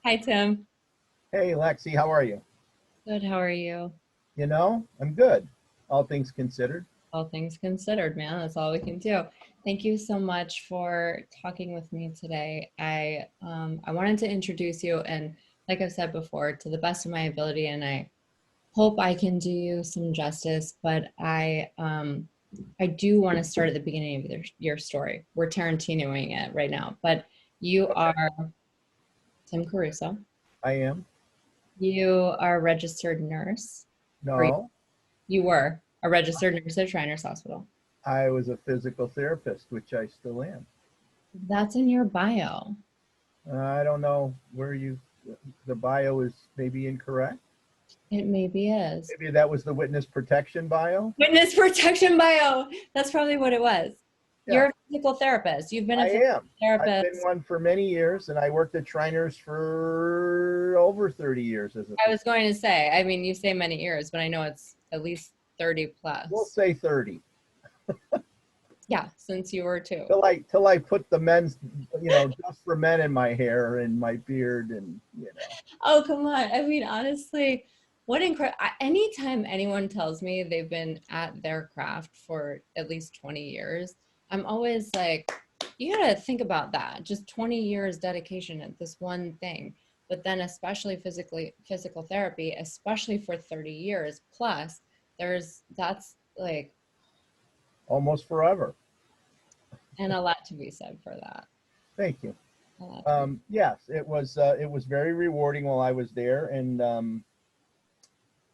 Hi, Tim. Hey, Lexi, how are you? Good. How are you? I'm good, all things considered. All things considered, man. That's all we can do. Thank you so much for talking with me today. I wanted to introduce you, and like I've said before, to the best of my ability, and I hope I can do you some justice. But I do want to start at the beginning of your story. We're Tarantinoing it right now, but you Okay. are Tim Caruso. I am. You are a registered nurse, or No, you were a registered nurse at Shriners Hospital. I was a physical therapist, which I still am. That's in your bio. I don't know the bio is maybe incorrect. It maybe is. Maybe that was the witness protection bio. Witness protection bio. That's probably what it was. You're Yeah, a physical therapist. You've been a I physical am. I've been therapist. one for many years, and I worked at Shriners for over 30 years as a I was going to say, I mean, you say many years, but I know it's at least 30 we'll plus. say 30. Yeah, since you were two. Till I put the men's, just for men in my hair and my beard and. Oh, come on. I mean, honestly, what incredible. Anytime anyone tells me they've been at their craft for at least 20 years, I'm always like, you got to think about that. Just 20 years dedication at this one thing. But then, especially physical therapy, especially for 30 years plus, that's like, Almost forever. and a lot to be said for that. Thank you. A lot to be. Yes, it was very rewarding while I was there, and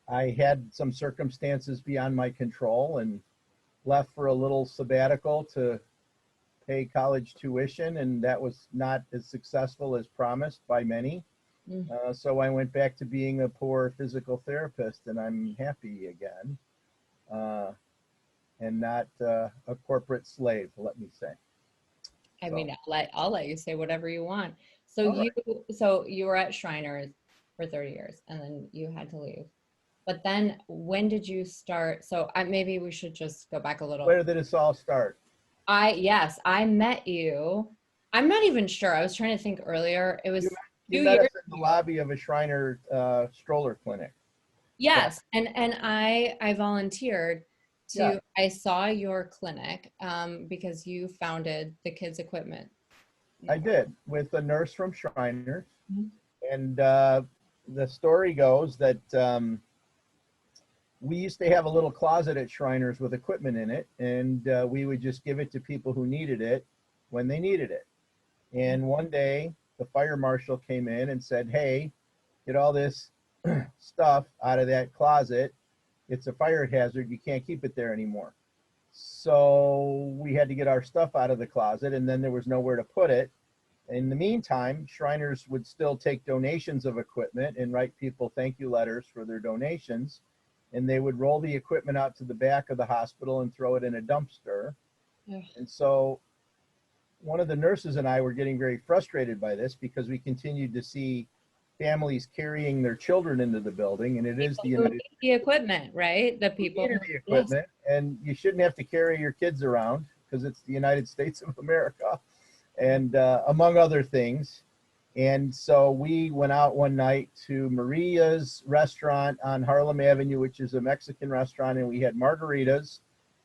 I had some circumstances beyond my control and left for a little sabbatical to pay college tuition, and that was not as successful as promised by many. Mm. So I went back to being a poor physical therapist, and I'm happy again, uh, and not a corporate slave, let me say. I So, mean, I'll let you say whatever you want. So all right. you were at Shriners for 30 years and then you had to leave. But then when did you start? So maybe we should just go back a little. Where did this all start? Yes, I met you. I'm not even sure. I was trying to think earlier. It You was met, you two met years us in the ago. lobby of a Shriner stroller clinic. Yeah. Yes, and I volunteered Yeah, to. I saw your clinic because you founded the kids equipment I network. did with a nurse from Shriners. Mhm. And the story goes that we used to have a little closet at Shriners with equipment in it, and we would just give it to people who needed it when they needed it. And one day, the fire marshal came in and said, "Hey, get all this stuff out of that closet. It's a fire hazard. You can't keep it there anymore." So we had to get our stuff out of the closet, and then there was nowhere to put it. In the meantime, Shriners would still take donations of equipment and write people thank you letters for their donations. And they would roll the equipment out to the back of the hospital and throw it in a dumpster. Ugh. And so one of the nurses and I were getting very frustrated by this because we continued to see families carrying their children into the building. And it is People the who United need the equipment, right? The who people needed who, the yes. equipment. And you shouldn't have to carry your kids around because it's the United States of America, and among other things. And so we went out one night to Maria's restaurant on Harlem Avenue, which is a Mexican restaurant, and we had margaritas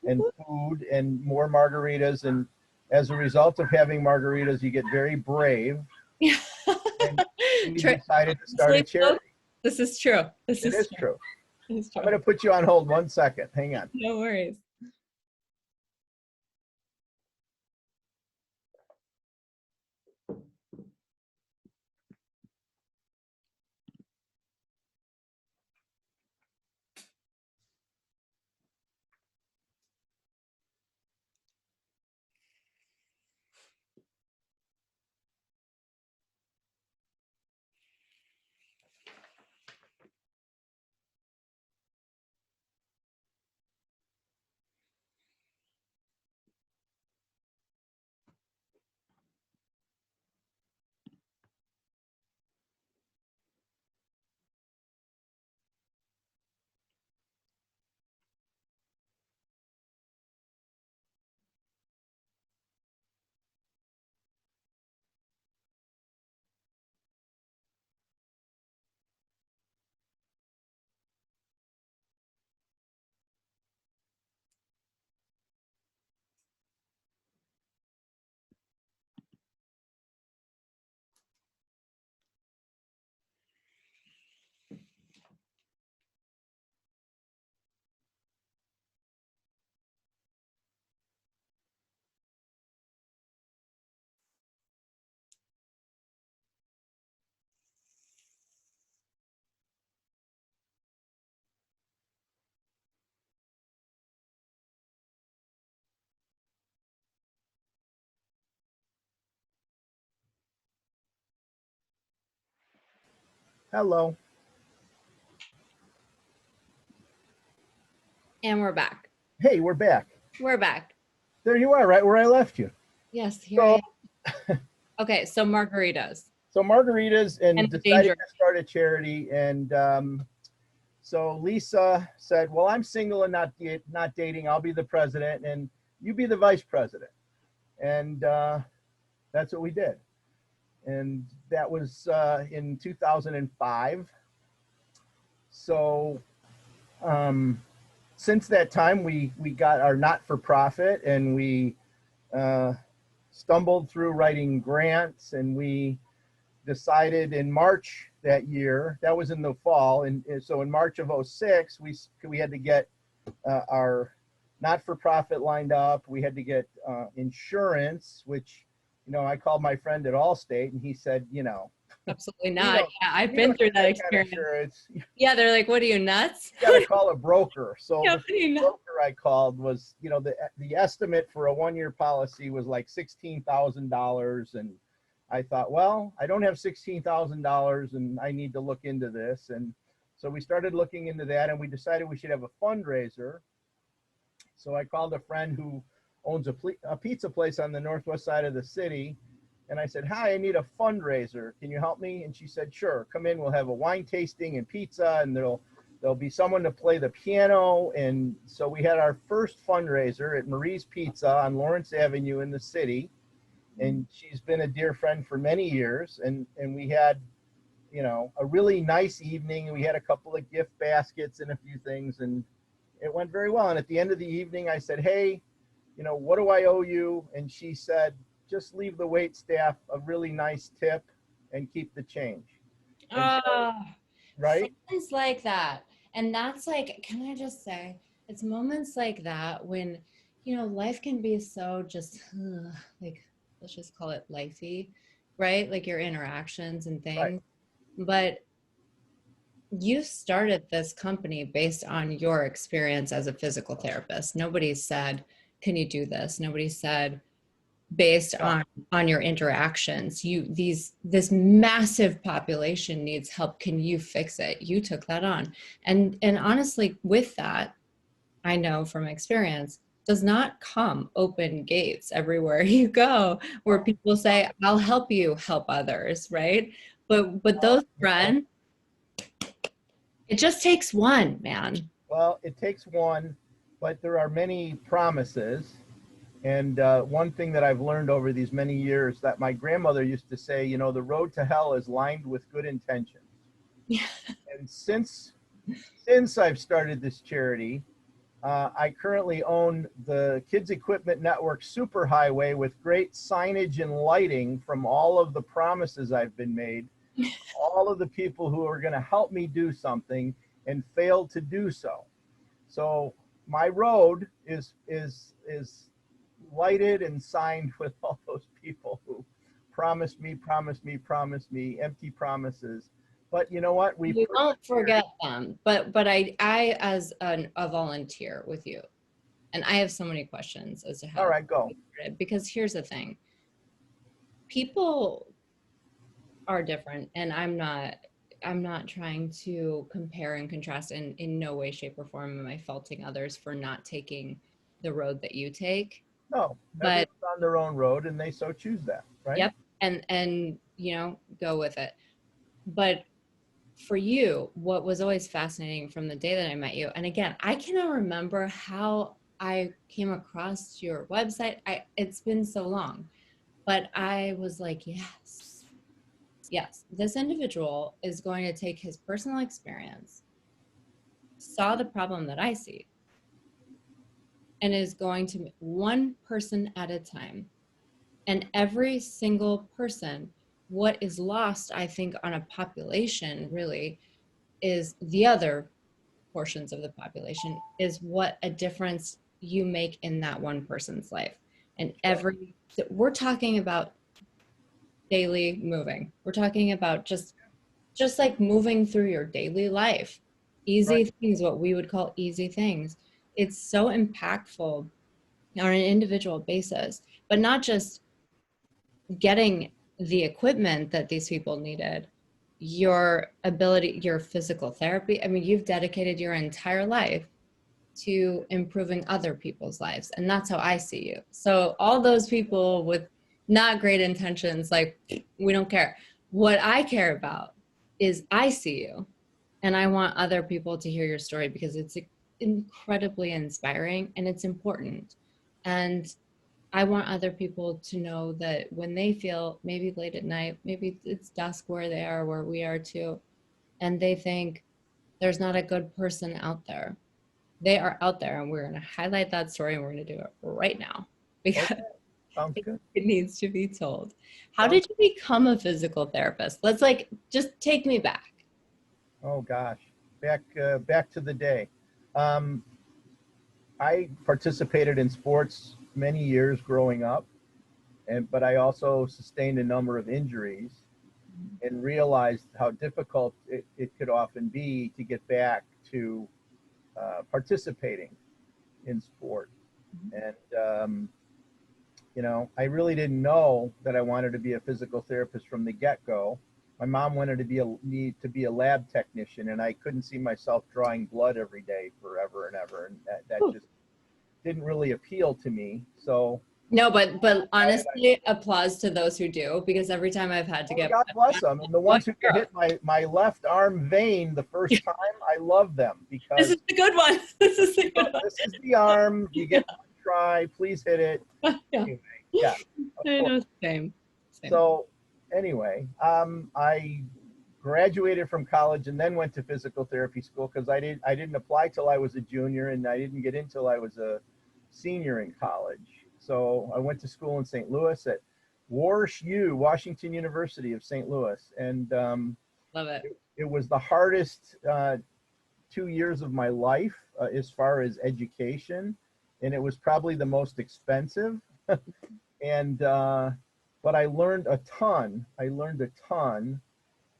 and food and more margaritas. And as a result of having margaritas, you get very brave. And we decided to start a Honestly, folks, charity. this is true. This It is is true. true. This is I'm true. going to put you on hold 1 second. Hang on. No worries. Hello. And we're back. Hey, we're back. We're back. There you are, right where I left you. Yes, here I So, am. Okay, so margaritas so margaritas, and and the decided danger. to start a charity. And so Lisa said, "Well, I'm single and not dating. I'll be the president, and you be the vice president." And that's what we did. And that was in 2005. So um, since that time, we got our not for profit, and we uh, stumbled through writing grants, and we decided in March that year, that was in the fall, and so in March of '06, we had to get our not-for-profit lined up. We had to get insurance, which, I called my friend at Allstate, and he said, Absolutely we not. don't Yeah, I've we been don't through do that that kind of experience. insurance. You Yeah, they're like, what are you, nuts? got to call a broker. So Yeah, the what are you, nuts? broker I called was, the estimate for a 1 year policy was like $16,000, and I thought, well, I don't have $16,000, and I need to look into this. And so we started looking into that, and we decided we should have a fundraiser. So I called a friend who owns a pizza place on the northwest side of the city. And I said, "Hi, I need a fundraiser. Can you help me?" And she said, "Sure. Come in. We'll have a wine tasting and pizza, and there'll be someone to play the piano." And so we had our first fundraiser at Marie's Pizza on Lawrence Avenue in the city. And she's been a dear friend for many years. And we had, a really nice evening. We had a couple of gift baskets and a few things, and it went very well. And at the end of the evening, I said, "Hey, what do I owe you?" And she said, "Just leave the wait staff a really nice tip and keep the change." And so, Oh, right? friends like that. And that's like, can I just say, it's moments like that when, life can be so just like, let's just call it lifey, right? Like your interactions and Right. things. But you started this company based on your experience as a physical therapist. Nobody said, can you do this? Nobody said, based No. on your interactions, this massive population needs help, can you fix it? You took that on. And honestly, with that, I know from experience, does not come open gates everywhere you go where No. people say, I'll help you help others, right? But those friends, it just takes one, man. Well, it takes one, but there are many promises. And one thing that I've learned over these many years that my grandmother used to say, the road to hell is lined with good intentions. And since I've started this charity, I currently own the Kids Equipment Network Superhighway with great signage and lighting from all of the promises I've been made, all of the people who are going to help me do something and failed to do so. So my road is lighted and signed with all those people who promised me, empty promises. But you know what? We We won't persevered. forget them. But I as a volunteer with you, and I have so many questions as to All how right, go. you started, because here's the thing. People are different, and I'm not trying to compare and contrast, and in no way, shape, or form am I faulting others for not taking the road that you take. No, But everyone's on their own road, and they so choose that, right? yep, and go with it. But for you, what was always fascinating from the day that I met you, and again, I cannot remember how I came across your website. It's been so long, but I was like, yes, this individual is going to take his personal experience, saw the problem that I see, and is going to one person at a time. And every single person, what is lost, I think, on a population really is the other portions of the population, is what a difference you make in that one person's life. And Sure. we're talking about daily moving. We're talking about just like moving through your daily life. Right. Easy things, what we would call easy things. It's so impactful on an individual basis, but not just getting the equipment that these people needed, your ability, your physical therapy. I mean, you've dedicated your entire life to improving other people's lives. And that's how I see you. So all those people with not great intentions, like, we don't care. What I care about is I see you, and I want other people to hear your story because it's incredibly inspiring and it's important. And I want other people to know that when they feel maybe late at night, maybe it's dusk where they are, where we are too, and they think there's not a good person out there, they are out there, and we're going to highlight that story, and we're going to do it right now because Okay, sounds good. it needs to be told. How Sounds. did you become a physical therapist? Let's like just take me back. Oh gosh, back to the day. Um, I participated in sports many years growing up, and but I also sustained a number of injuries and realized how difficult it could often be to get back to participating in sport. And I really didn't know that I wanted to be a physical therapist from the get-go. My mom wanted to be a lab technician, and I couldn't see myself drawing blood every day forever and ever, and that just didn't really appeal to me. So No, but I honestly, applause to those who do, because every time I've had to oh, get God bless blood, them. And the what ones who could hit my left arm vein the first time, I love them this is because the good one. This is the good this is the arm. You get one try. Please hit it. one. Yeah, Anyway, yeah, of I course. know. Same. So anyway, I graduated from college and then went to physical therapy school because I didn't apply till I was a junior and I didn't get in till I was a senior in college. So I went to school in St. Louis at Washington University of St. Louis, and Love it. it was the hardest 2 years of my life as far as education, and it was probably the most expensive. And but I learned a ton.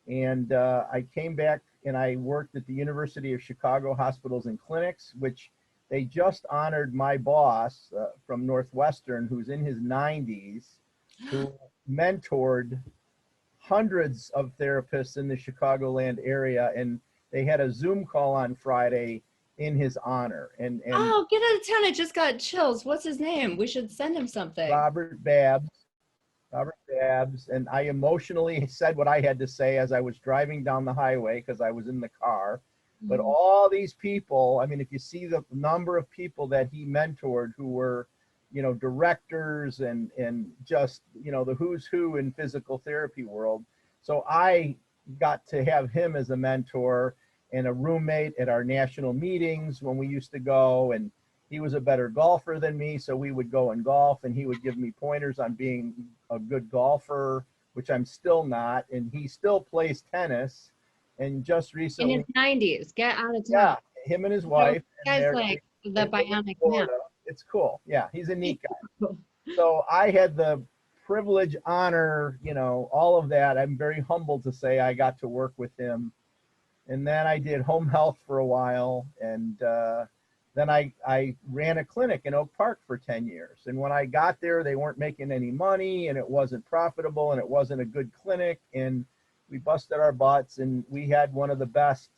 And I came back and I worked at the University of Chicago Hospitals and Clinics, which they just honored my boss from Northwestern, who's in his 90s, who mentored hundreds of therapists in the Chicagoland area, and they had a Zoom call on Friday in his honor. And Oh, get out of town. I just got chills. What's his name? We should send him something. Robert Babbs, Robert Babbs, and I emotionally said what I had to say as I was driving down the highway because I was in the car. But Mhm. all these people, I mean, if you see the number of people that he mentored who were, directors and just, the who's who in physical therapy world. So I got to have him as a mentor and a roommate at our national meetings when we used to go, and he was a better golfer than me, so we would go and golf, and he would give me pointers on being a good golfer, which I'm still not, and he still plays tennis. And just In his recently, 90s. Get out of town. yeah, him and his So wife, this and guy's like they the live in bionic man. Florida. It's cool. Yeah, he's a neat guy. So I had the privilege, honor, all of that. I'm very humbled to say I got to work with him. And then I did home health for a while, and then I ran a clinic in Oak Park for 10 years. And when I got there, they weren't making any money, and it wasn't profitable, and it wasn't a good clinic. And we busted our butts, and we had one of the best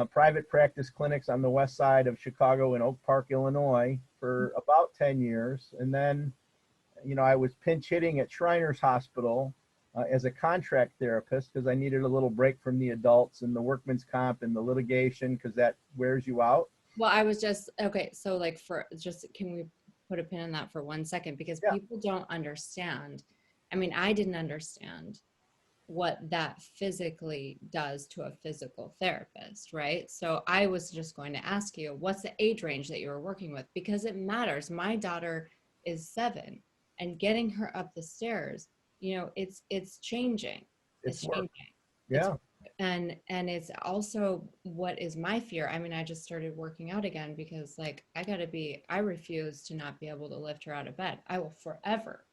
private practice clinics on the west side of Chicago in Oak Park, Illinois, for about 10 years. And then, I was pinch hitting at Shriners Hospital as a contract therapist because I needed a little break from the adults and the workman's comp and the litigation because that wears you out. Well, I was just, okay, so like for just, can we put a pin in that for 1 second? Because Yeah, people don't understand. I mean, I didn't understand what that physically does to a physical therapist, right? So I was just going to ask you, what's the age range that you were working with? Because it matters. My daughter is 7, and getting her up the stairs, it's changing. it's It's work. changing. It's Yeah, and it's also what is my fear. I mean, I just started working out again because like I refuse to not be able to lift her out of bed. I will forever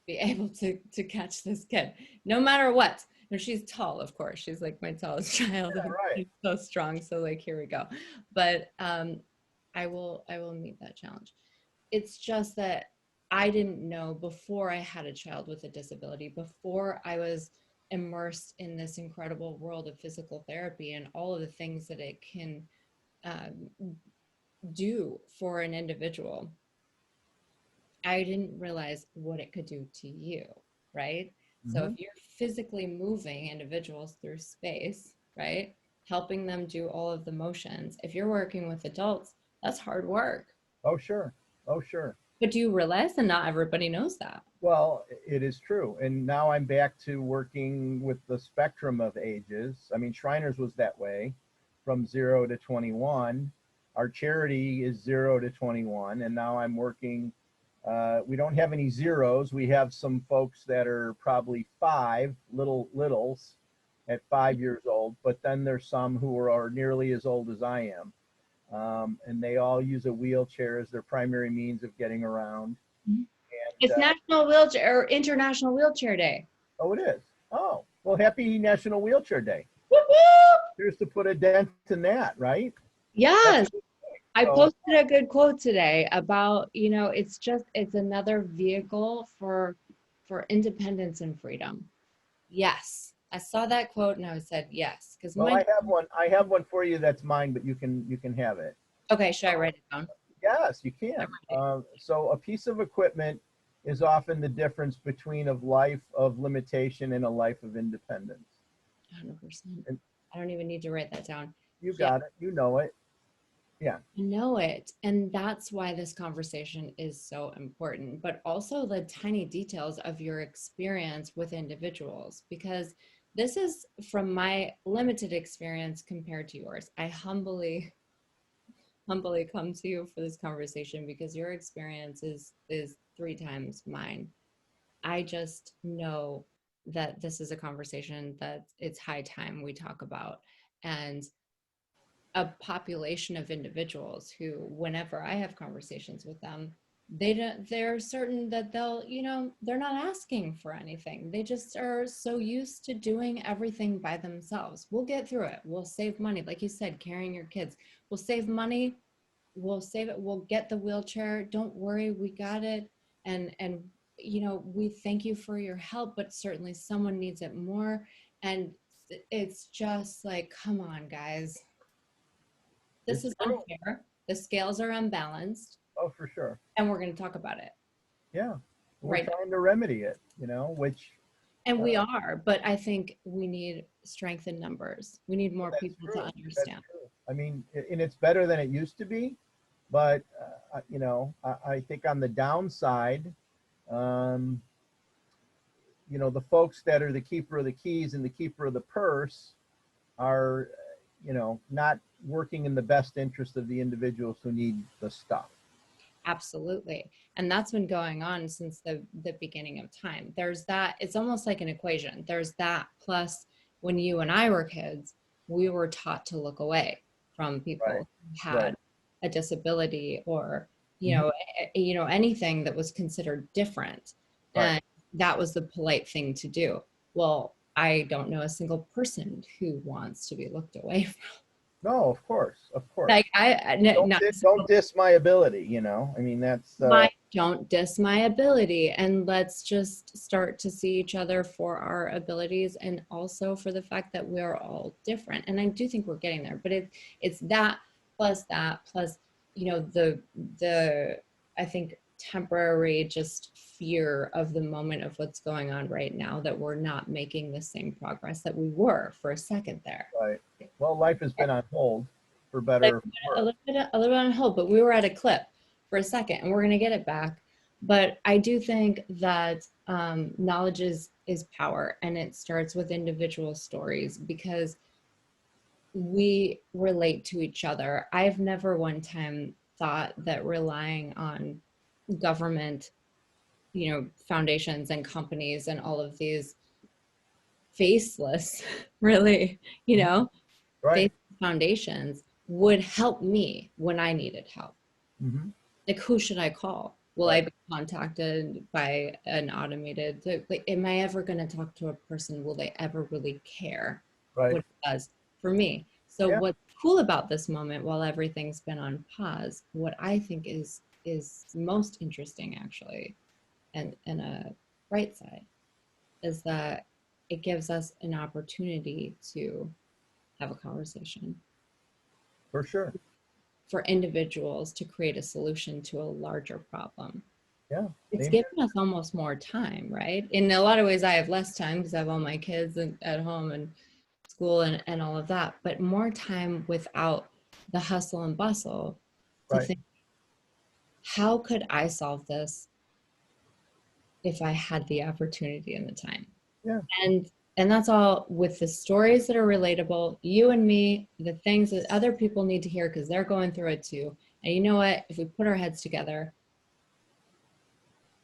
be able to catch this kid no matter what. And she's tall, of course, she's like my tallest child, yeah, and right. she's so strong, so like here we go. But I will meet that challenge. It's just that I didn't know before I had a child with a disability, before I was immersed in this incredible world of physical therapy and all of the things that it can um, do for an individual, I didn't realize what it could do to you, right? So if Hmm. you're physically moving individuals through space, right, helping them do all of the motions, if you're working with adults, that's hard work. Oh, sure. Oh, sure. But do you realize that not everybody knows that? Well, it is true. And now I'm back to working with the spectrum of ages. I mean, Shriners was that way from 0 to 21. Our charity is 0 to 21. And now I'm working, we don't have any zeros. We have some folks that are probably five, littles at 5 years old. But then there's some who are nearly as old as I am. And they all use a wheelchair as their primary means of getting around. And It's National Wheelchair or International Wheelchair Day. oh, it is. Oh, well, happy National Wheelchair Day. Woo-hoo! Here's to put a dent in that, right? That's Yes. I so. posted a good quote today about, it's another vehicle for independence and freedom. Yes. I saw that quote and I said yes. Because Well, my I have one for you that's mine, but you can have it. okay, should I write it down? Yes, you I can. write it. So a piece of equipment is often the difference between a life of limitation and a life of independence. 100%. And I don't even need to write that down. you Yeah. got it. You know it. Yeah. I know it. And that's why this conversation is so important, but also the tiny details of your experience with individuals, because this is from my limited experience compared to yours. I humbly come to you for this conversation because your experience is three times mine. I just know that this is a conversation that it's high time we talk about. And a population of individuals who, whenever I have conversations with them, they're certain that they're not asking for anything. They just are so used to doing everything by themselves. We'll get through it. We'll save money. Like you said, carrying your kids. We'll save money. We'll save it. We'll get the wheelchair. Don't worry. We got it. And we thank you for your help, but certainly someone needs it more. And it's just like, come on, guys, this It's is true. unfair. The scales are unbalanced, Oh, for sure. and we're going to talk about it Yeah. We're right now. trying to remedy it, which And we uh, are, but I think we need strength in numbers. We need well, more that's people to true. That's understand. true. I mean, and it's better than it used to be, but I think on the downside, um, the folks that are the keeper of the keys and the keeper of the purse are, not working in the best interest of the individuals who need the stuff. Absolutely. And that's been going on since the beginning of time. There's that, it's almost like an equation. There's that plus when you and I were kids, we were taught to look away from Right. people who Right. had a disability or, Hmm. anything that was considered different. Right. And that was the polite thing to do. Well, I don't know a single person who wants to be looked away from. No, of course, of course. Like not Don't diss my ability. I mean, that's my don't diss my ability, and let's just start to see each other for our abilities and also for the fact that we're all different. And I do think we're getting there, but it's that plus the I think temporary just fear of the moment of what's going on right now, that we're not making the same progress that we were for a second there. right. Well, life has been on hold for Like, better or a worse. little bit on hold, but we were at a clip for a second, and we're going to get it back. But I do think that knowledge is power, and it starts with individual stories because we relate to each other. I've never one time thought that relying on government, foundations and companies and all of these faceless, really, Right. faith foundations would help me when I needed help. Hmm. Like, who should I call? Will I Right. be contacted by an automated, like, am I ever going to talk to a person? Will they ever really care Right. what it does for me? So Yeah. what's cool about this moment, while everything's been on pause, what I think is most interesting actually, and a bright side, is that it gives us an opportunity to have a conversation For sure. for individuals to create a solution to a larger problem. Yeah. It's Amen. given us almost more time, right? In a lot of ways, I have less time because I have all my kids at home and school and all of that, but more time without the hustle and bustle to Right. think, how could I solve this if I had the opportunity and the time? Yeah. And and that's all with the stories that are relatable, you and me, the things that other people need to hear because they're going through it too. And you know what? If we put our heads together,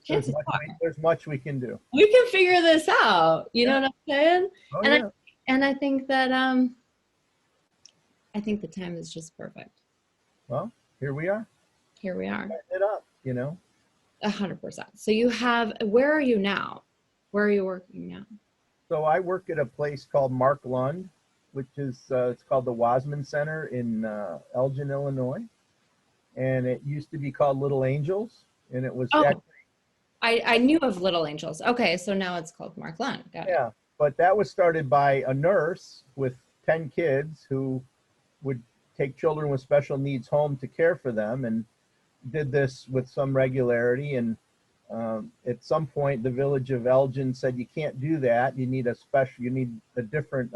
chances are There's much we can do. we can figure this out. You know Yeah. what I'm saying? Oh And yeah. I think that I think the time is just perfect. Well, here we are. Here we are. Setting it up, you know. 100%. So you have, where are you now? Where are you working now? So I work at a place called Mark Lund, which is it's called the Wasman Center in Elgin, Illinois, and it used to be called Little Angels, and it was Oh, I knew of Little Angels. Okay, so now it's called Mark Lund. Got it. yeah, but that was started by a nurse with 10 kids who would take children with special needs home to care for them, and did this with some regularity. And at some point, the village of Elgin said, "You can't do that. You need a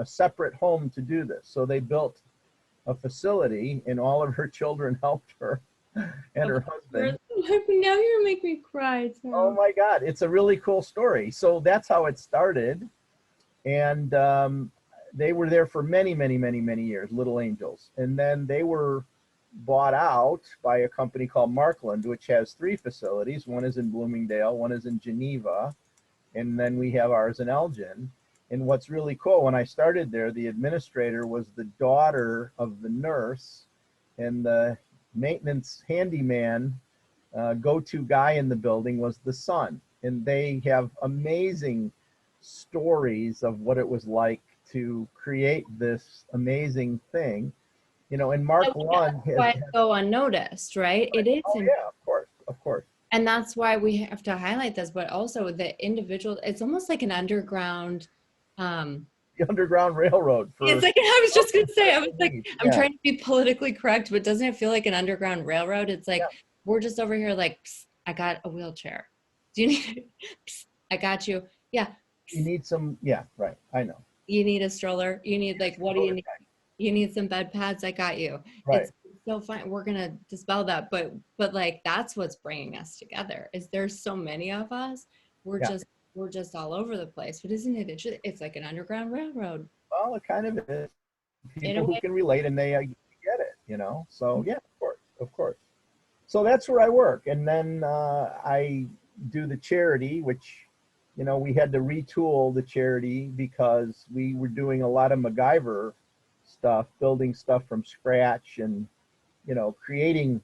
separate home to do this." So they built a facility, and all of her children helped her and her husband. Now you're making me cry. Oh So. my God, it's a really cool story. So that's how it started. And they were there for many, many, many, many years, Little Angels. And then they were bought out by a company called Markland, which has 3 facilities. One is in Bloomingdale, one is in Geneva, and then we have ours in Elgin. And what's really cool, when I started there, the administrator was the daughter of the nurse, and the maintenance handyman, go-to guy in the building was the son. And they have amazing stories of what it was like to create this amazing thing. You know, and Mark Lund Why it go unnoticed, right? It is, oh yeah, of course, of course. and that's why we have to highlight this. But also the individual, it's almost like an underground. Um, The Underground Railroad it's for like I was just gonna say, I was special like, needs. I'm Yeah, trying to be politically correct, but doesn't it feel like an underground railroad? It's yeah. like we're just over here, like, "Psst, I got a wheelchair. Do you need? Psst, I got you. Yeah. You Psst, need some, yeah, right. I know. you need a stroller. You need like, what do you need? You need some bed pads. I got you. Right. It's so fine. We're gonna dispel that, but like that's what's bringing us together. Is there's so many of us. We're Yeah. just we're just all over the place. But isn't it? It's like an underground railroad Well, it kind of is. in a People who way. can relate and they get it, you know. So yeah, of course, of course. So that's where I work, and then I do the charity, which, you know, we had to retool the charity because we were doing a lot of MacGyver stuff, building stuff from scratch, and you know, creating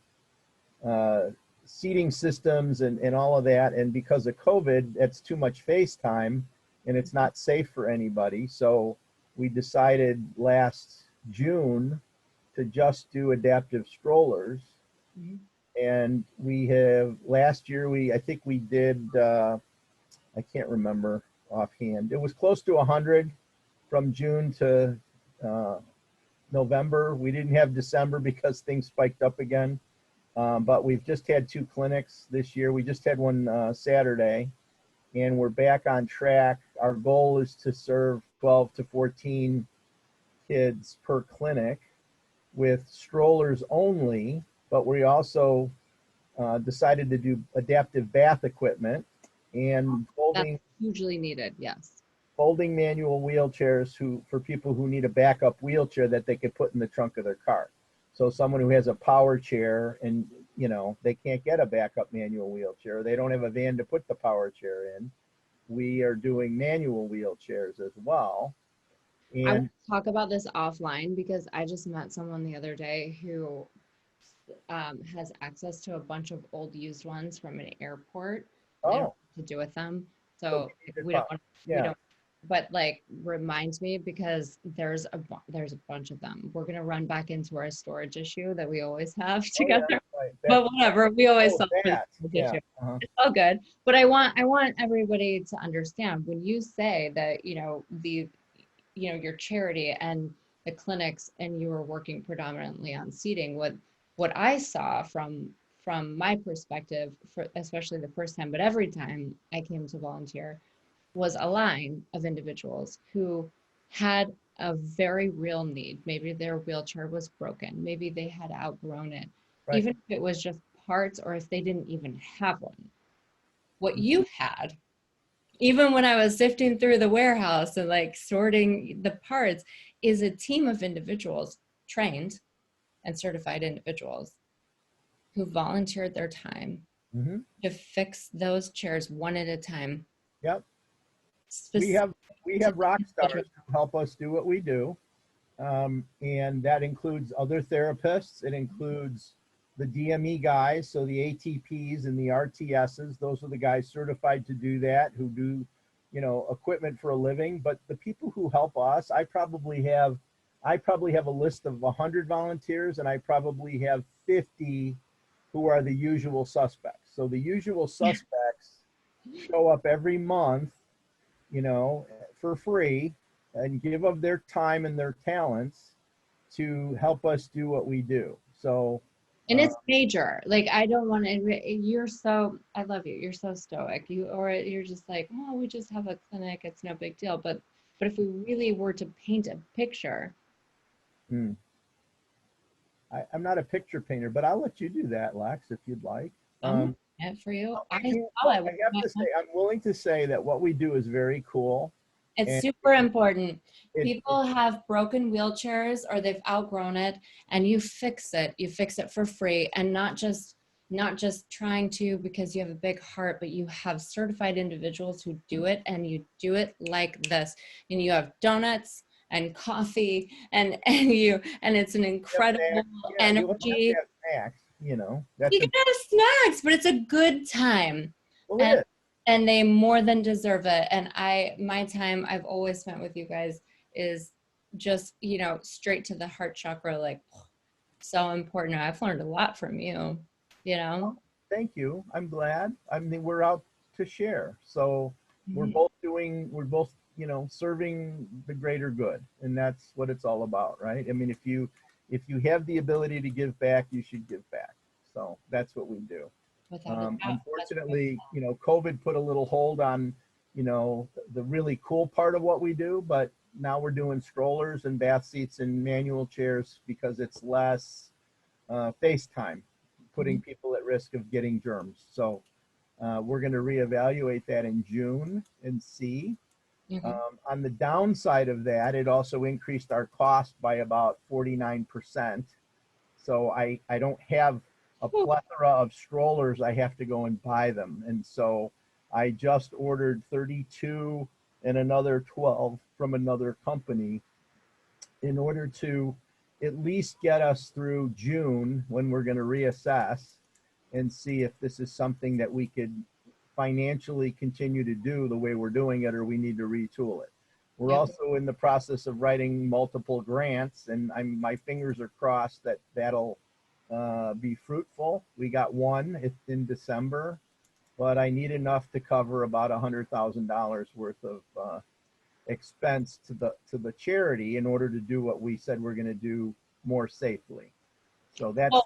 uh, seating systems and all of that. And because of COVID, that's too much face time and it's not safe for anybody. So we decided last June to just do adaptive strollers. Mhm. And we have last year, I think we did, I can't remember offhand. It was close to 100 from June to uh, November. We didn't have December because things spiked up again. But we've just had 2 clinics this year. We just had one Saturday, and we're back on track. Our goal is to serve 12 to 14 kids per clinic with strollers only, but we also decided to do adaptive bath equipment and That's hugely needed. Yes. folding manual wheelchairs for people who need a backup wheelchair that they could put in the trunk of their car. So someone who has a power chair and, you know, they can't get a backup manual wheelchair, they don't have a van to put the power chair in. We are doing manual wheelchairs as well. I want And to talk about this offline because I just met someone the other day who has access to a bunch of old used ones from an airport. And I don't know oh, what to do with them. so So we need to we don't talk. want we Yeah. don't but like reminds me because there's a bunch of them. We're gonna run back into our storage issue that we always have Oh yeah. together. Right. But whatever, we always Oh, solve for that. the Yeah. issue. Uh-huh. It's all good. But I want everybody to understand when you say that, your charity and the clinics and you were working predominantly on seating, what I saw from my perspective, for especially the first time, but every time I came to volunteer, was a line of individuals who had a very real need. Maybe their wheelchair was broken. Maybe they had outgrown it. Right. Even if it was just parts or if they didn't even have one. What Mhm. you had, even when I was sifting through the warehouse and like sorting the parts, is a team of individuals, trained and certified individuals who volunteered their time Mhm. to fix those chairs one at a time, Yep. We specific have we to have rock the individual. stars who help us do what we do. And that includes other therapists. It includes the DME guys, so the ATPs and the RTSs. Those are the guys certified to do that, who do, equipment for a living. But the people who help us, I probably have a list of 100 volunteers, and I probably have 50 who are the usual suspects. So the usual suspects show up every month, for free, and give of their time and their talents to help us do what we do. So, And it's major. Like I don't want to. I love you. You're so stoic. You're just like, oh, we just have a clinic. It's no big deal. But if we really were to paint a picture, hmm, I'm not a picture painter, but I'll let you do that, Lex, if you'd like. I'm Um, it for you. well, I saw well, it with I have my to say, own. I'm willing to say that what we do is very cool, It's and super important. it People have broken wheelchairs or they've outgrown it, and you fix it. You fix it for free, and not just trying to because you have a big heart, but you have certified individuals who do it, and you do it like this. And you have donuts and coffee, and it's an have incredible snacks. Yeah, you have to energy. have snacks. That's You can important. have snacks, but it's a good time. Well, it And is. and they more than deserve it. And my time I've always spent with you guys is just, straight to the heart chakra, like so important. I've learned a lot from you, you know? Thank you. I'm glad. I mean, we're out to share. So Mhm. we're both, serving the greater good. And that's what it's all about, right? I mean, if you have the ability to give back, you should give back. So that's what we do. Without a doubt. That's what Unfortunately, COVID put a little hold on, the really cool part of what we do, but now we're doing strollers and bath seats and manual chairs because it's less FaceTime, putting Mhm. people at risk of getting germs. So we're going to reevaluate that in June and see. Mhm. On the downside of that, it also increased our cost by about 49%. So I don't have a Whew. plethora of strollers. I have to go and buy them. And so I just ordered 32 and another 12 from another company in order to at least get us through June, when we're going to reassess and see if this is something that we could financially continue to do the way we're doing it, or we need to retool it. We're Yep. also in the process of writing multiple grants, and my fingers are crossed that that'll be fruitful. We got one in December, but I need enough to cover about $100,000 worth of expense to the charity in order to do what we said we're going to do more safely. So Well, that's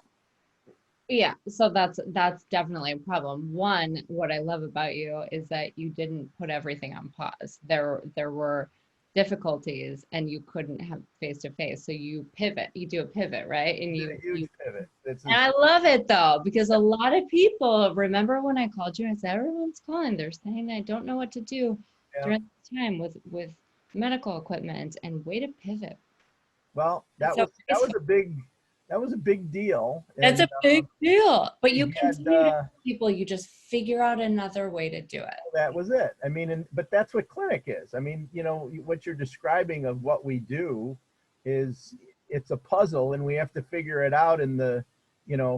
yeah, so that's definitely a problem. One, what I love about you is that you didn't put everything on pause. There were difficulties and you couldn't have face to face. So you pivot, you do a pivot, right? And a huge you pivot. This and is I love it though, because a lot of people remember when I called you, I said, everyone's calling. They're saying I don't know what to do yeah. during this time with medical equipment and way to pivot. Well, That's that so was that was graceful. a big that was a big deal, That's and a big deal. But you we had continue to tell people you just figure out another way to do it. that was it. I mean, but that's what clinic is. I mean, what you're describing of what we do is, it's a puzzle, and we have to figure it out in the,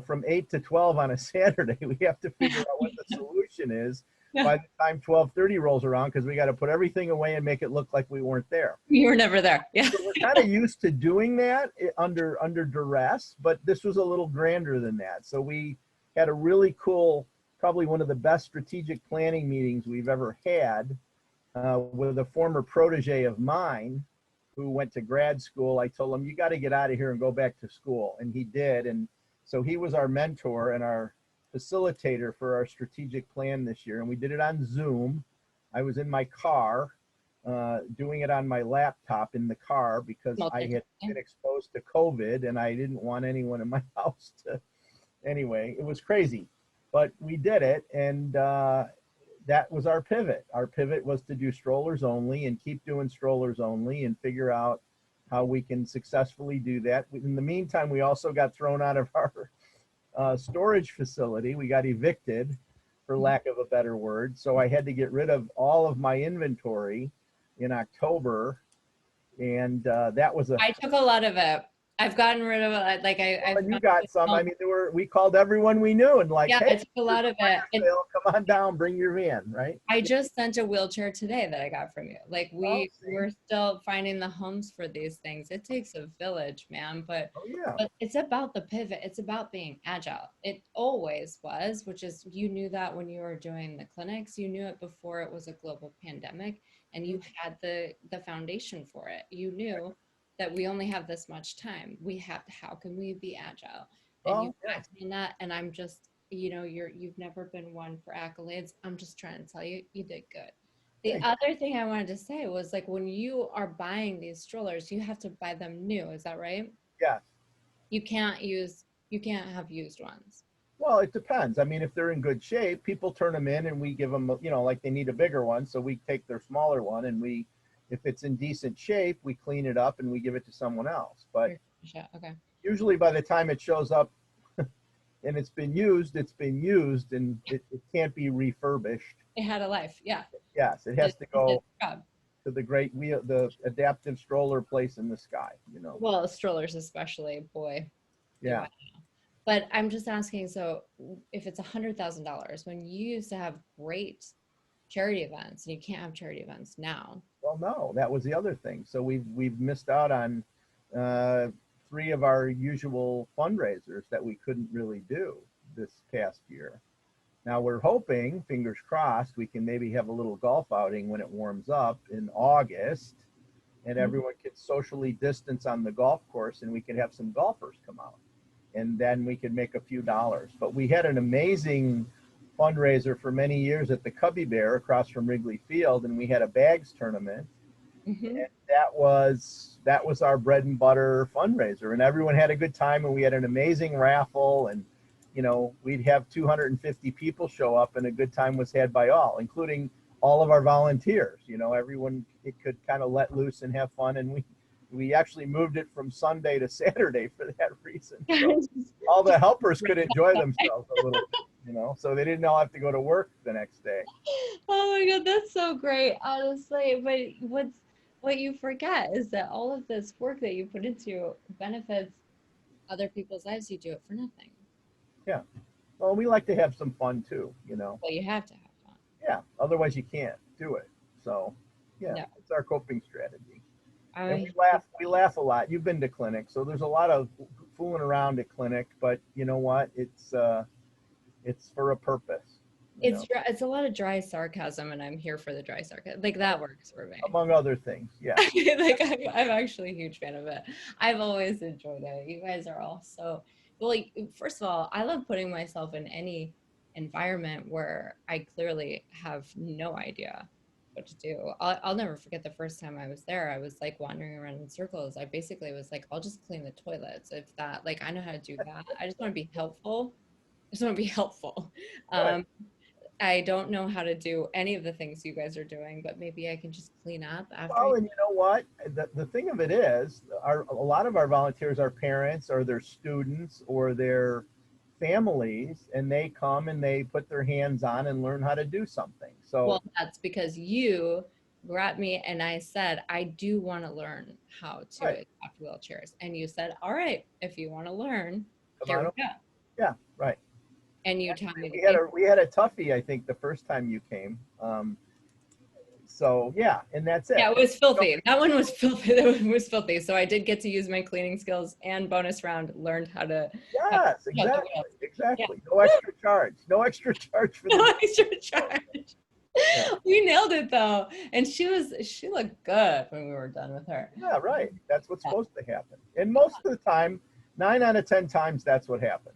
from 8 to 12 on a Saturday. We have to figure out what the solution is. Yeah. by the time 12:30 rolls around, because we got to put everything away and make it look like we weren't there. You were never there. Yeah. So we're kind of used to doing that under duress, but this was a little grander than that. So we had a really cool, probably one of the best strategic planning meetings we've ever had with a former protege of mine who went to grad school. I told him, you got to get out of here and go back to school. And he did. And so he was our mentor and our facilitator for our strategic plan this year. And we did it on Zoom. I was in my car doing it on my laptop in the car because I had been exposed to COVID and I didn't want anyone in my house to. Anyway, it was crazy, but we did it. And that was our pivot. Our pivot was to do strollers only and keep doing strollers only and figure out how we can successfully do that. In the meantime, we also got thrown out of our storage facility. We got evicted, for lack of a better word. So I had to get rid of all of my inventory in October. And that was I took a lot of it. I've gotten rid of it. Like I've you got some. I mean, we called everyone we knew and like, yeah, hey, I took a lot of it. come on down, bring your van, right? I just sent a wheelchair today that I got from you. Like Oh, we're still finding the homes for these things. It takes a village, man, but oh yeah. but it's about the pivot. It's about being agile. It always was, which is you knew that when you were doing the clinics, you knew it before it was a global pandemic and you had the foundation for it. You knew that we only have this much time. How can we be agile? And you Oh yeah. acted on that. And I'm just, you've never been one for accolades. I'm just trying to tell you, you did good. The Thanks. other thing I wanted to say was like when you are buying these strollers, you have to buy them new. Is that right? Yeah. You can't have used ones. Well, it depends. I mean, if they're in good shape, people turn them in and we give them, like they need a bigger one. So we take their smaller one and if it's in decent shape, we clean it up and we give it to someone else. But Okay. usually by the time it shows up and it's been used and it can't be refurbished. It had a life. Yeah. Yes, it has to go Job. to the adaptive stroller place in the sky, Well, strollers especially, boy. Yeah. But I'm just asking, so if it's $100,000, when you used to have great charity events, and you can't have charity events now. Well, no, that was the other thing. So we've missed out on 3 of our usual fundraisers that we couldn't really do this past year. Now we're hoping, fingers crossed, we can maybe have a little golf outing when it warms up in August, and everyone can socially distance on the golf course, and we can have some golfers come out, and then we could make a few dollars. But we had an amazing fundraiser for many years at the Cubby Bear across from Wrigley Field, and we had a bags tournament. And that was our bread and butter fundraiser, and everyone had a good time, and we had an amazing raffle, and we'd have 250 people show up, and a good time was had by all, including all of our volunteers. Everyone, it could kind of let loose and have fun, and we actually moved it from Sunday to Saturday for that reason. So all the helpers could enjoy themselves a little bit, so they didn't all have to go to work the next day. Oh my God, that's so great, honestly. But what you forget is that all of this work that you put into benefits other people's lives. You do it for nothing. Yeah. Well, we like to have some fun too. Well, you have to have fun. Yeah. Otherwise, you can't do it. So, yeah, No. it's our coping strategy. And I we laugh a lot. You've been to clinic, so there's a lot of fooling around at clinic. But you know what? It's for a purpose. It's a lot of dry sarcasm, and I'm here for the dry sarcasm. Like that works for me. Among other things, yeah. Like I'm actually a huge fan of it. I've always enjoyed it. You guys are all so well. First of all, I love putting myself in any environment where I clearly have no idea what to do. I'll never forget the first time I was there. I was like wandering around in circles. I basically was like, I'll just clean the toilets. If that, like, I know how to do that. I just want to be helpful. I just want to be helpful. Right. I don't know how to do any of the things you guys are doing, but maybe I can just clean up after. Well, and you know what? The thing of it is, a lot of our volunteers are parents or they're students or they're families, and they come and they put their hands on and learn how to do something. So, well, that's because you grabbed me and I said, I do want to learn how to right. adopt wheelchairs. And you said, all right, if you want to learn, Come here on we over. go. Yeah, right. And you taught me the We had a toughie, I think, the first time you came. So yeah, and that's it. Yeah, it was So, filthy. That one was filthy. That one was filthy. So I did get to use my cleaning skills and bonus round learned how to yes, cut the wheels. exactly, Yeah. exactly. No extra charge. No extra charge for No the. extra charge. Yeah, We nailed it though. And she looked good when we were done with her. yeah, right. That's what's Yeah. supposed to happen. And most of the time, 9 out of 10 times, that's what happens.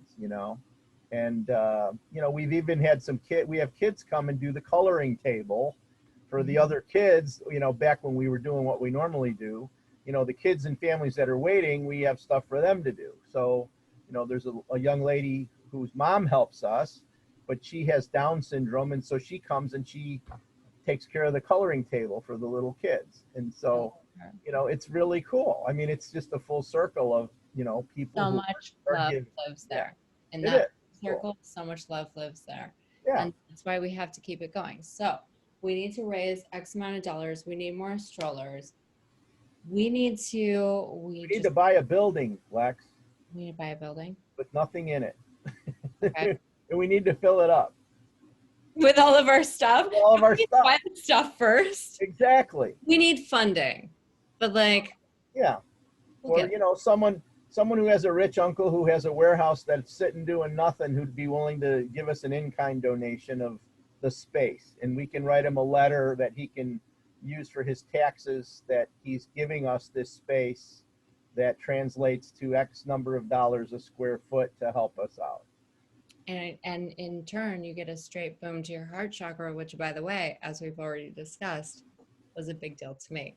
And we've even had we have kids come and do the coloring table for the other kids. Back when we were doing what we normally do, the kids and families that are waiting, we have stuff for them to do. So, there's a young lady whose mom helps us, but she has Down syndrome, and so she comes and she takes care of the coloring table for the little kids. And I love so, her. it's really cool. I mean, it's just a full circle of, people So who much are love giving. lives Yeah, there. In it that is cool. circle, so much love lives there. Yeah, And that's why we have to keep it going. So we need to raise X amount of dollars. We need more strollers. We we need to just buy a building, Lex, we need to buy a building. with nothing in it. Okay. And we need to fill it up With all of our stuff. with all of our We need to stuff. buy the stuff first. Exactly. We need funding. But like, Yeah. we'll Or, get someone who has a rich uncle who has a warehouse that's sitting doing nothing, who'd be willing to give us an in-kind donation of the space. And we can write him a letter that he can use for his taxes, that he's giving us this space that translates to X number of dollars a square foot to help us out. and in turn you get a straight boom to your heart chakra, which by the way, as we've already discussed, was a big deal to me.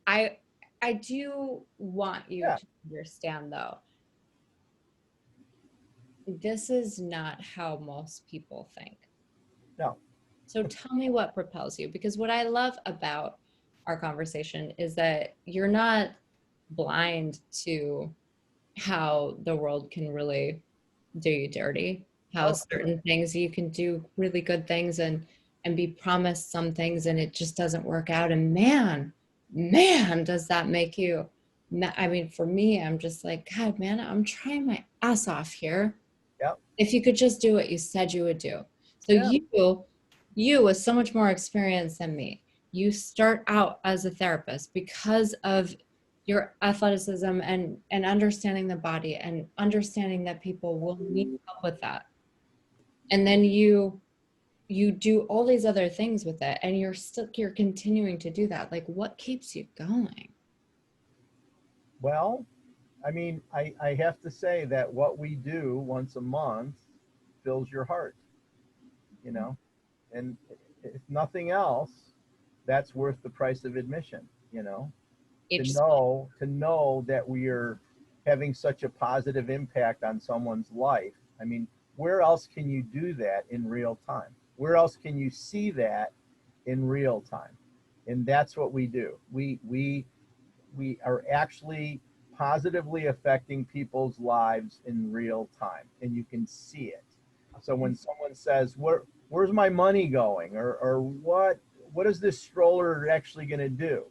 I i do want you Yeah. to understand though, this is not how most people think. No. So tell me what propels you, because what I love about our conversation is that you're not blind to how the world can really do you dirty, how Oh, certain things you can do really good things and be promised some things and it just doesn't work out. And man, does that make you, I mean, for me, I'm just like, God, man, I'm trying my ass off here. yeah. If you could just do what you said you would do. So Yeah. you with so much more experience than me, you start out as a therapist because of your athleticism and understanding the body and understanding that people will need help with that. And then you do all these other things with it and you're continuing to do that. Like what keeps you going? Well, I mean, I have to say that what we do once a month fills your heart, you know, and if nothing else, that's worth the price of admission. to Each know to know that we are having such a positive impact on someone's life. I mean, where else can you do that in real time? Where else can you see that in real time? And that's what we do. We are actually positively affecting people's lives in real time, and you can see it. So when someone says, where's my money going, or what is this stroller actually going to do?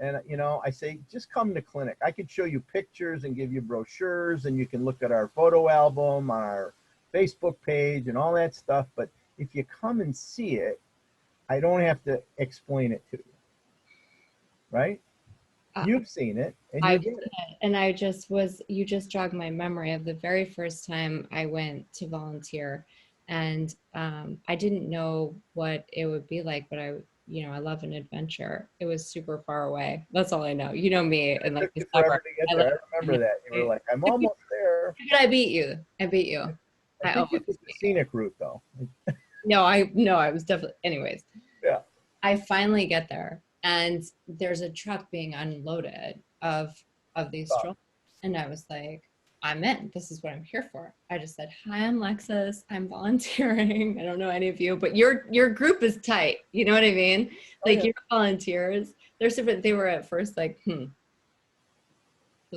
And I say, just come to clinic. I could show you pictures and give you brochures, and you can look at our photo album on our Facebook page and all that stuff. But if you come and see it, I don't have to explain it to you, right? uh, You've seen it and you I've get seen it. it, and you just jogged my memory of the very first time I went to volunteer. And I didn't know what it would be like, but I love an adventure. It was super far away. That's all I know. You know me It and like took the you forever suburbs. to get I live there. I remember that. You were like, I'm in- almost there. but I beat you. I beat you. I I think you almost took the beat you. scenic route, though. No, I was definitely, anyways. Yeah. I finally get there and there's a truck being unloaded of these Oh, strollers. And I was like, I'm in. This is what I'm here for. I just said, hi, I'm Lexus. I'm volunteering. I don't know any of you, but your group is tight. You know what I mean? oh Like yeah. your volunteers. They're super, they were at first like, who's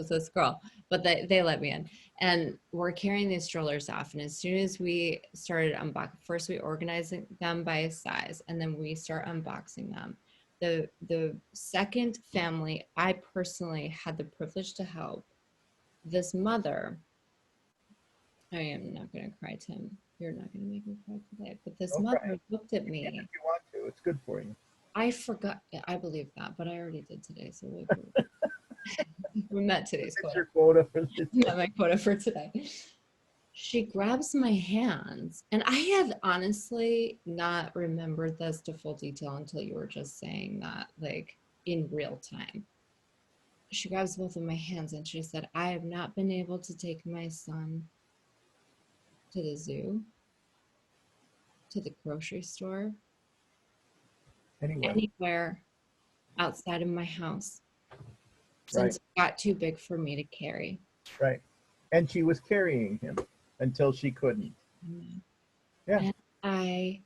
this girl? But they let me in. And we're carrying these strollers off. And as soon as we started unboxing, first we organized them by size, and then we start unboxing them. The second family I personally had the privilege to help, this mother, I am not going to cry, Tim. You're not going to make me cry today. But this Don't cry. mother looked at You can me. if you want to. It's good for you. I forgot. I believe that, but I already did today. So we met today's It's quota. your quota for the day. Met my quota for today. She grabs my hands, and I had honestly not remembered this to full detail until you were just saying that, like in real time. She grabs both of my hands and she said, I have not been able to take my son to the zoo, to the grocery store, Anywhere. anywhere outside of my house Right. since it got too big for me to carry. Right. And she was carrying him until she couldn't. Yeah. And I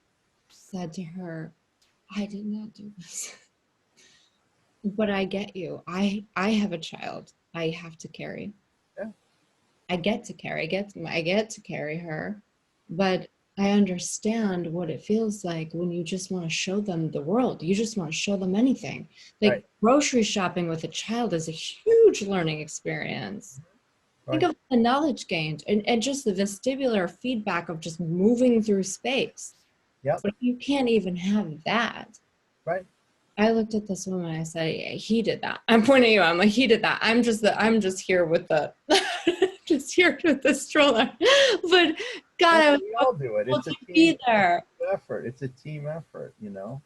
said to her, I did not do this. But I get you. I have a child I have to carry. Yeah. I get to carry. I get to carry her, but I understand what it feels like when you just want to show them the world. You just want to show them anything. Right. Like grocery shopping with a child is a huge learning experience. Think Right. of the knowledge gained and just the vestibular feedback of just moving through space. Yep. But you can't even have that. Right. I looked at this woman. I said, yeah, "He did that." I'm pointing at you. I'm like, "He did that." I'm just here with the, just here with the stroller. But God, Well, I was we so all do it. grateful It's a to team be there. effort. It's a team effort, you know.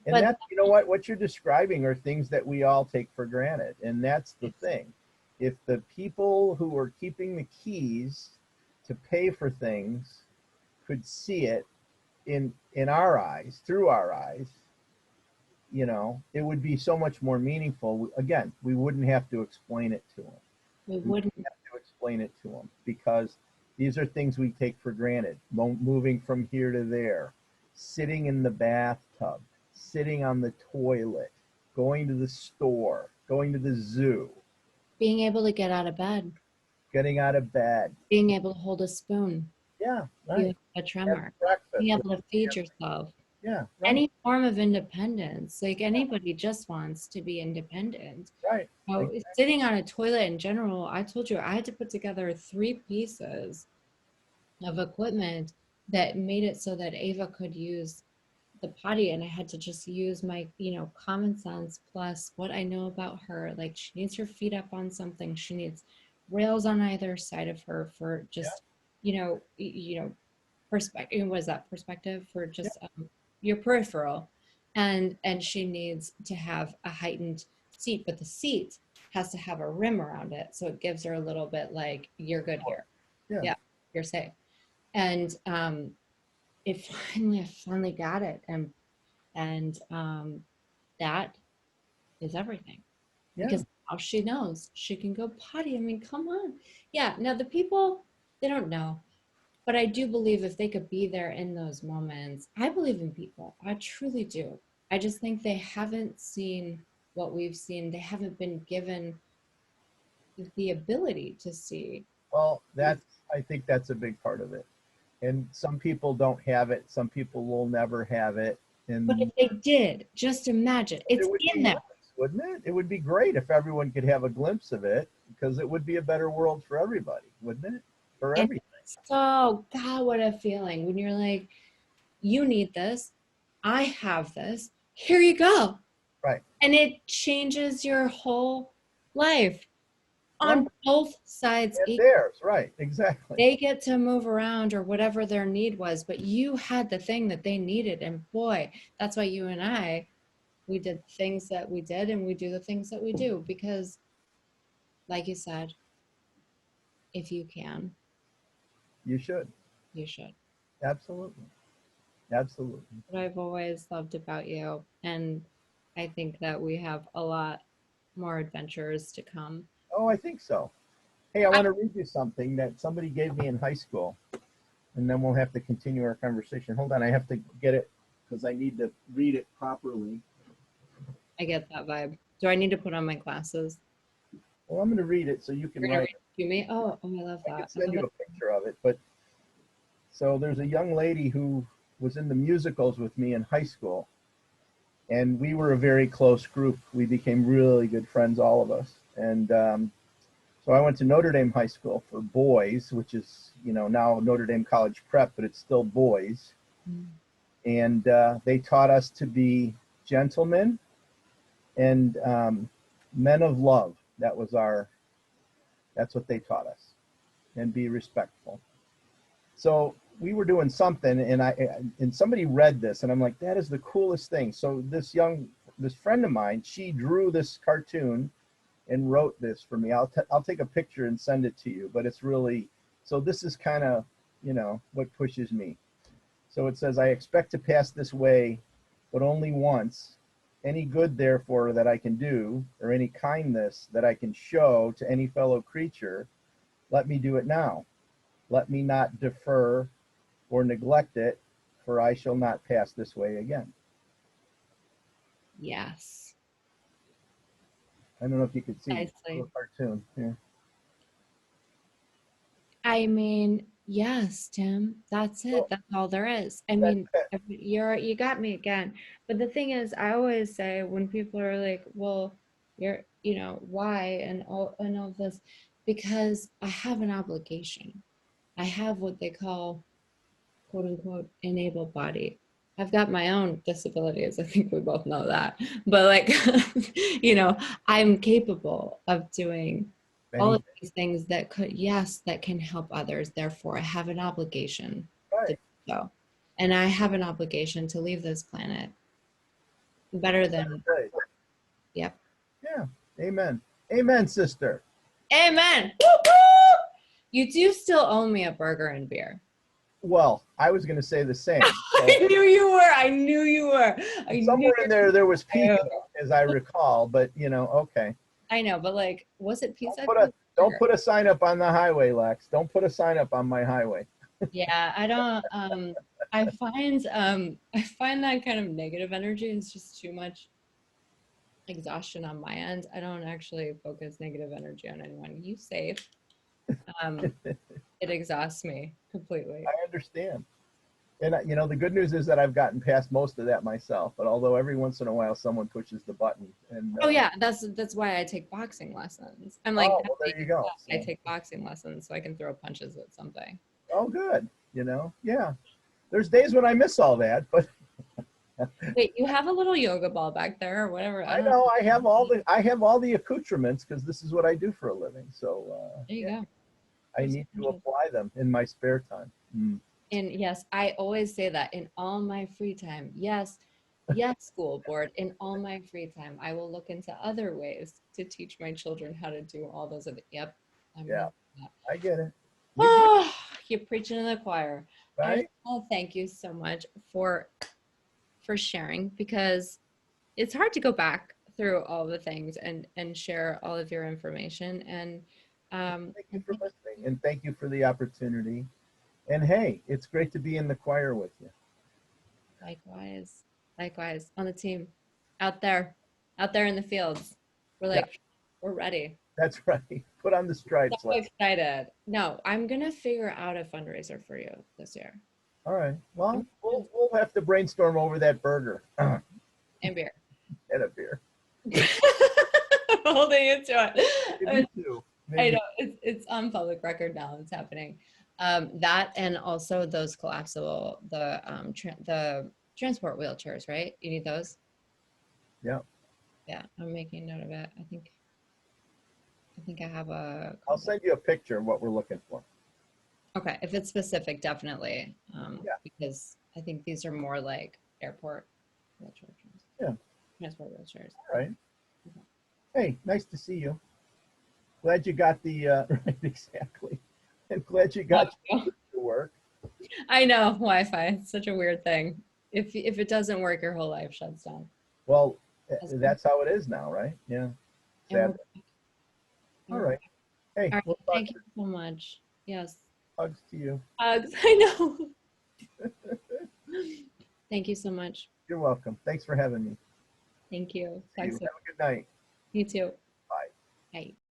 And But that's, what you're describing are things that we all take for granted. And that's the thing. If the people who are keeping the keys to pay for things could see it in our eyes, through our eyes, it would be so much more meaningful. Again, we wouldn't have to explain it to them. we We wouldn't. wouldn't have to explain it to them because these are things we take for granted. Moving from here to there, sitting in the bathtub, sitting on the toilet, going to the store, going to the zoo, Being able to get out of bed, getting out of bed. being able to hold a spoon, Yeah, you right. have a Have tremor, breakfast being with able to feed family. yourself. Yeah, right, Any form of independence, like anybody just wants to be independent. right. So sitting on a toilet in general, I told you I had to put together 3 pieces of equipment that made it so that Ava could use the potty, and I had to just use my, common sense plus what I know about her. Like she needs her feet up on something. She needs rails on either side of her for Yeah, just, perspective. What is that perspective for yeah, just your peripheral, and she needs to have a heightened seat, but the seat has to have a rim around it, so it gives her a little bit like you're good here. yeah, Yeah, you're safe. And I finally got it, and that is everything yeah. because now she knows she can go potty. I mean, come on. Yeah. Now the people, they don't know, but I do believe if they could be there in those moments, I believe in people. I truly do. I just think they haven't seen what we've seen. They haven't been given the ability to see. Well, I think that's a big part of it. And some people don't have it. Some people will never have it. But if And they did, just imagine it's it would be in them. nice, wouldn't it? It would be great if everyone could have a glimpse of it because it would be a better world for everybody, wouldn't it? For And everything. so, God, what a feeling when you're like, you need this. I have this. Here you go. Right. And it changes your whole life Right. on both sides. And theirs. Right. Exactly. They get to move around or whatever their need was, but you had the thing that they needed. And boy, that's why you and I, we did things that we did and we do the things that we do because, like you said, if you can, You should. you should. Absolutely. Absolutely. What I've always loved about you. And I think that we have a lot more adventures to come. Oh, I think so. Hey, I I, want to read you something that somebody gave me in high school, and then we'll have to continue our conversation. Hold on. I have to get it because I need to read it properly. I get that vibe. Do I need to put on my glasses? Well, I'm going to read it so you can You're gonna write. read it to me? Oh, I love I can that. I send love you it. a picture of it. But so there's a young lady who was in the musicals with me in high school, and we were a very close group. We became really good friends, all of us. And So I went to Notre Dame High School for boys, which is, now Notre Dame College Prep, but it's still boys. Mm. And they taught us to be gentlemen and men of love. That's what they taught us, and be respectful. So we were doing something, and somebody read this, and I'm like, that is the coolest thing. So this friend of mine, she drew this cartoon and wrote this for me. I'll take a picture and send it to you, but it's really, so this is kind of, what pushes me. So it says, I expect to pass this way, but only once. Any good, therefore, that I can do, or any kindness that I can show to any fellow creature, let me do it now. Let me not defer or neglect it, for I shall not pass this way again. Yes. I don't know if you could see it. A Nicely. little cartoon here. I mean, yes, Tim, that's it. So That's all there is. I that's mean, it. you got me again. But the thing is, I always say when people are like, well, why and all this, because I have an obligation. I have what they call quote unquote enable body. I've got my own disabilities. I think we both know that. But like, I'm capable of doing all of Anything. these things that could, yes, that can help others. Therefore, I have an obligation to Right. do so. And I have an obligation to leave this planet better than, Right. yep. Yeah. Amen. Amen, sister. Amen. Woo-hoo! You do still owe me a burger and beer. Well, I was going to say the same. So I knew you were. I knew you were. I knew somewhere in there was you pizza, as I recall, but okay. I know, but like, was it Don't pizza? I put thought it a was don't burger. put a sign up on the highway, Lex. Don't put a sign up on my highway. Yeah, I don't. I find that kind of negative energy is just too much exhaustion on my end. I don't actually focus negative energy on anyone. You safe. Um, it exhausts me completely. I understand. And the good news is that I've gotten past most of that myself. But although every once in a while someone pushes the button, and Oh yeah, that's why I take boxing lessons. I'm like, oh well, there you go. I So, take boxing lessons so I can throw punches at something. oh, good. Yeah. There's days when I miss all that, but Wait, you have a little yoga ball back there or whatever. I I don't know know. I have all the accoutrements because this is what I do for a living. So There you yeah, go. I Throw some need to punches. apply them in my spare time. And yes, I always say that in all my free time. Yes, yes, school board, in all my free time, I will look into other ways to teach my children how to do all those other. Yep, I'm gonna Yeah, do that. I get it. You get Oh, you're preaching to the choir. it, I just right? want to thank you so much for sharing because it's hard to go back through all the things and share all of your information Thank you and for thank listening, you. and thank you for the opportunity. And hey, it's great to be in the choir with you. Likewise, likewise on the team, out there in the fields. We're Yeah, like, we're ready. that's right. Put on the So stripes. excited. No, I'm gonna figure out a fundraiser for you this year. All right. I'm Well, we'll have to brainstorm over that burger and and beer. a beer. Holding you to Maybe it. two. I Maybe. know it's on public record now. It's happening. That and also those collapsible the transport wheelchairs, right? You need those. Yeah. Yeah, I'm making note of it. I think I have a I'll contact. send you a picture of what we're looking for. Okay, if it's specific, definitely. Yeah. Because I think these are more like airport wheelchair Yeah. transport wheelchairs. All right. Okay. Hey, nice to see you. Glad you got the right, exactly. And glad you Love got you. to work. I know Wi-Fi. It's such a weird thing. If it doesn't work, your whole life shuts down. Well, That's that's how it is now, right? Yeah. and we're Sad. back. And All we're right. back. Hey, All right. we'll talk Thank you soon. so much. Yes. Hugs to you. Hugs. I know. Thank you so much. You're welcome. Thanks for having me. Thank you. See Talk you. soon. Have a good night. You too. Bye. Bye.